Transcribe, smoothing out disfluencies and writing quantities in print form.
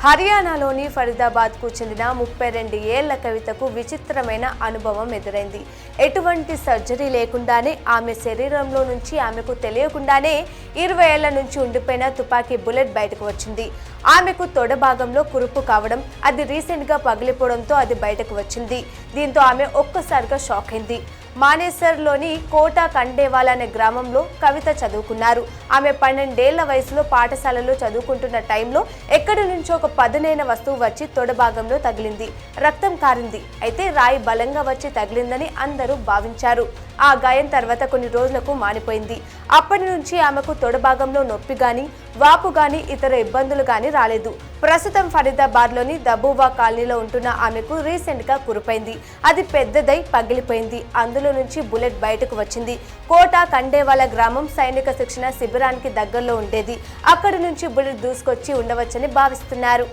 హర్యానాలోని ఫరీదాబాద్కు చెందిన 32 ఏళ్ల కవితకు విచిత్రమైన అనుభవం ఎదురైంది. ఎటువంటి సర్జరీ లేకుండానే ఆమె శరీరంలో నుంచి ఆమెకు తెలియకుండానే 20 ఏళ్ల నుంచి ఉండిపోయిన తుపాకీ బుల్లెట్ బయటకు వచ్చింది. ఆమెకు తొడ భాగంలో కురుపు కావడం, అది రీసెంట్గా పగిలిపోవడంతో అది బయటకు వచ్చింది. దీంతో ఆమె ఒక్కసారిగా షాక్ అయింది. మానేసర్లోని కోటా కండేవాల్ అనే గ్రామంలో కవిత చదువుకున్నారు. ఆమె 12 ఏళ్ల వయసులో పాఠశాలలో చదువుకుంటున్న టైంలో ఎక్కడి నుంచో ఒక పదునైన వస్తువు వచ్చి తొడ భాగంలో తగిలింది. రక్తం కారింది. అయితే రాయి బలంగా వచ్చి తగిలిందని అందరూ భావించారు. ఆ గాయం తర్వాత కొన్ని రోజులకు మానిపోయింది. అప్పటి నుంచి ఆమెకు తొడ భాగంలో నొప్పి గాని, వాపు గాని, ఇతర ఇబ్బందులు గాని రాలేదు. ప్రస్తుతం ఫరీదాబాద్లోని దబూవా కాలనీలో ఉంటున్న ఆమెకు రీసెంట్గా కురుపైంది. అది పెద్దదై పగిలిపోయింది. అందులో నుంచి బుల్లెట్ బయటకు వచ్చింది. కోటా కండేవాల గ్రామం సైనిక శిక్షణ శిబిరానికి దగ్గరలో ఉండేది. అక్కడి నుంచి బుల్లెట్ దూసుకొచ్చి ఉండవచ్చని భావిస్తున్నారు.